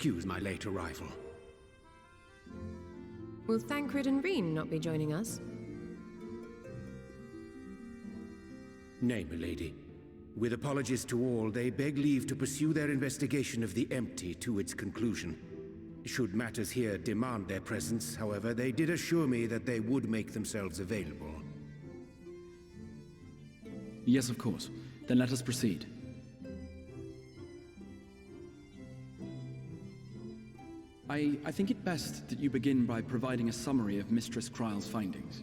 excuse my late arrival. Will Thancred and Reen not be joining us? Nay, milady. With apologies to all, they beg leave to pursue their investigation of the empty to its conclusion. Should matters here demand their presence, however, they did assure me that they would make themselves available. Yes, of course. Then let us proceed. I think it best that you begin by providing a summary of Mistress Kryle's findings.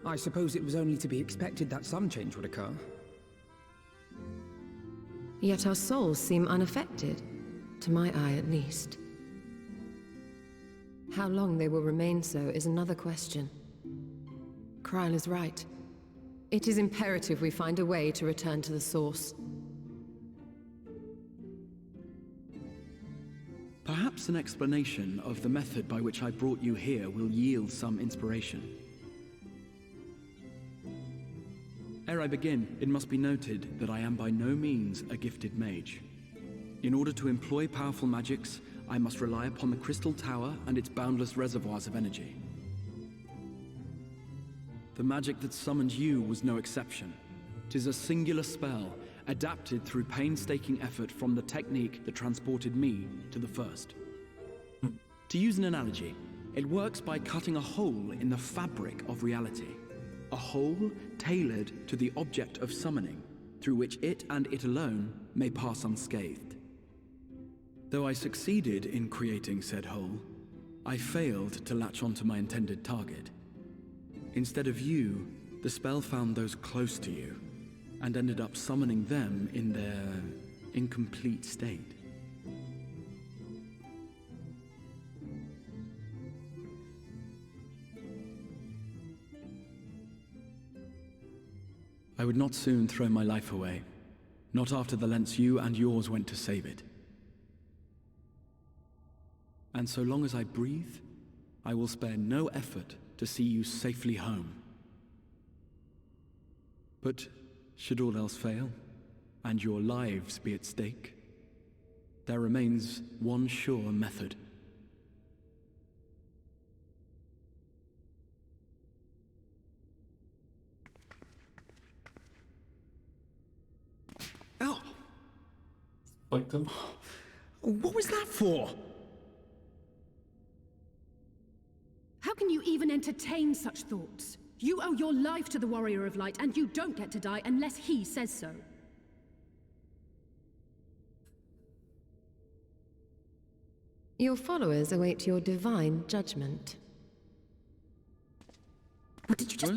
I suppose it was only to be expected that some change would occur. Yet our souls seem unaffected, to my eye at least. How long they will remain so is another question. Kryle is right. It is imperative we find a way to return to the source. Perhaps an explanation of the method by which I brought you here will yield some inspiration. Ere I begin, it must be noted that I am by no means a gifted mage. In order to employ powerful magics, I must rely upon the Crystal Tower and its boundless reservoirs of energy. The magic that summoned you was no exception. 'Tis a singular spell, adapted through painstaking effort from the technique that transported me to the first. To use an analogy, it works by cutting a hole in the fabric of reality. A hole tailored to the object of summoning, through which it and it alone may pass unscathed. Though I succeeded in creating said hole, I failed to latch onto my intended target. Instead of you, the spell found those close to you, and ended up summoning them in their incomplete state. I would not soon throw my life away, not after the lengths you and yours went to save it. And so long as I breathe, I will spare no effort to see you safely home. But should all else fail, and your lives be at stake, there remains one sure method. Oh! Like them. What was that for? How can you even entertain such thoughts? You owe your life to the Warrior of Light, and you don't get to die unless he says so. Your followers await your divine judgment. What did you just...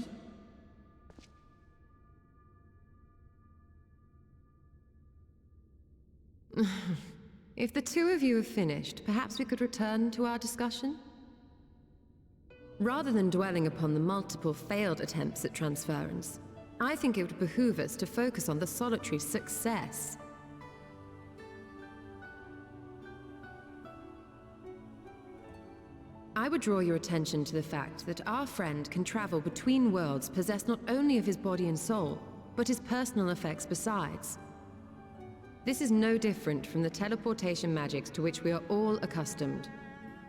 What? If the two of you have finished, perhaps we could return to our discussion? Rather than dwelling upon the multiple failed attempts at transference, I think it would behoove us to focus on the solitary success. I would draw your attention to the fact that our friend can travel between worlds possessed not only of his body and soul, but his personal effects besides. This is no different from the teleportation magics to which we are all accustomed.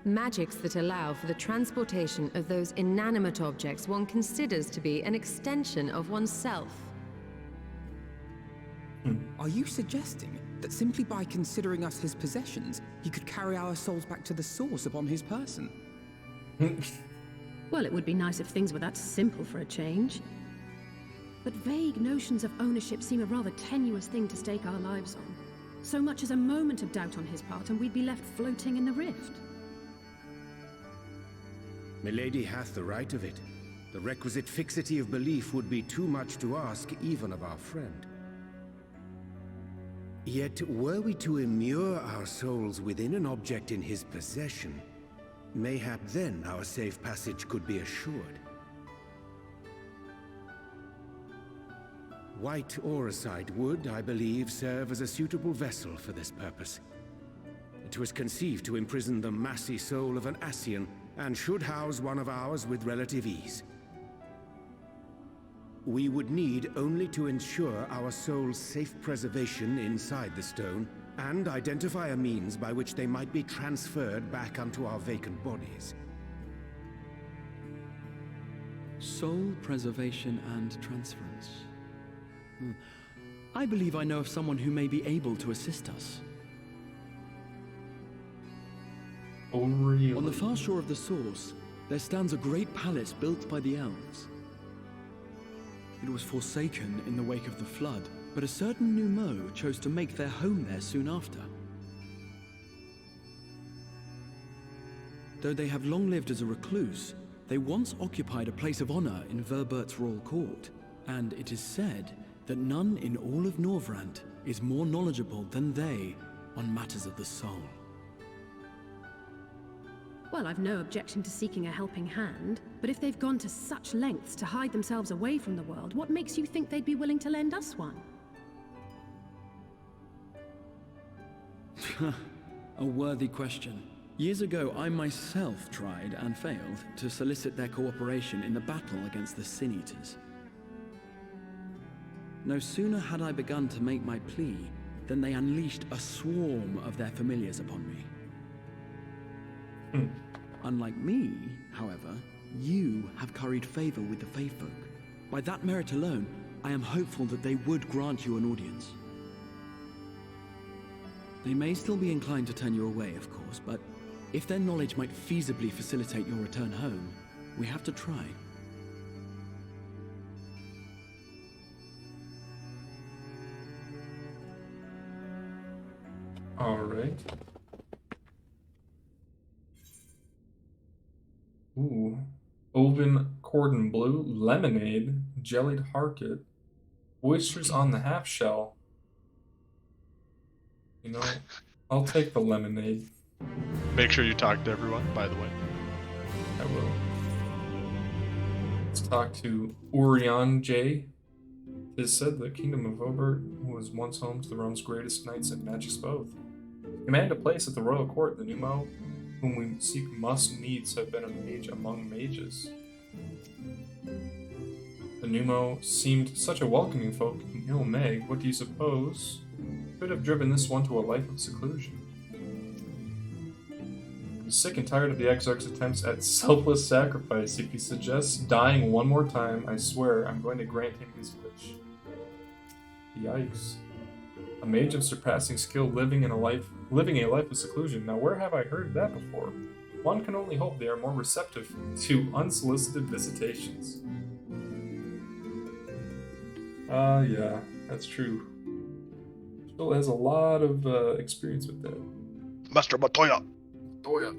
Magics that allow for the transportation of those inanimate objects one considers to be an extension of oneself. Are you suggesting that simply by considering us his possessions, he could carry our souls back to the source upon his person? Well, it would be nice if things were that simple for a change. But vague notions of ownership seem a rather tenuous thing to stake our lives on. So much as a moment of doubt on his part, and we'd be left floating in the rift. Milady hath the right of it. The requisite fixity of belief would be too much to ask even of our friend. Yet, were we to immure our souls within an object in his possession, mayhap then our safe passage could be assured. White Auracite would, I believe, serve as a suitable vessel for this purpose. It was conceived to imprison the massy soul of an Ascian, and should house one of ours with relative ease. We would need only to ensure our soul's safe preservation inside the stone, and identify a means by which they might be transferred back onto our vacant bodies. Soul preservation and transference. I believe I know of someone who may be able to assist us. Oh, really? On the far shore of the source, there stands a great palace built by the elves. It was forsaken in the wake of the flood, but a certain Nu Mou chose to make their home there soon after. Though they have long lived as a recluse, they once occupied a place of honor in Verbert's royal court, and it is said that none in all of Norvrant is more knowledgeable than they on matters of the soul. Well, I've no objection to seeking a helping hand, but if they've gone to such lengths to hide themselves away from the world, what makes you think they'd be willing to lend us one? A worthy question. Years ago, I myself tried and failed to solicit their cooperation in the battle against the Sin Eaters. No sooner had I begun to make my plea than they unleashed a swarm of their familiars upon me. Unlike me, however, you have curried favor with the Fae folk. By that merit alone, I am hopeful that they would grant you an audience. They may still be inclined to turn you away, of course, but if their knowledge might feasibly facilitate your return home, we have to try. All right. Ooh. Oven cordon bleu, lemonade, jellied harket, oysters on the half shell. You know, I'll take the lemonade. Make sure you talk to everyone, by the way. I will. Let's talk to Urian J. It is said the kingdom of Obert was once home to the realm's greatest knights and magics both. Command a place at the royal court, the Nu Mou, whom we seek must needs have been a mage among mages. The Nu Mou seemed such a welcoming folk in Il Meg. What do you suppose could have driven this one to a life of seclusion? I'm sick and tired of the Exarch's attempts at selfless sacrifice. If he suggests dying one more time, I swear I'm going to grant him his wish. Yikes. A mage of surpassing skill living a life of seclusion. Now where have I heard that before? One can only hope they are more receptive to unsolicited visitations. Yeah, that's true. Phil has a lot of experience with that. Master Matoya! Oh yeah.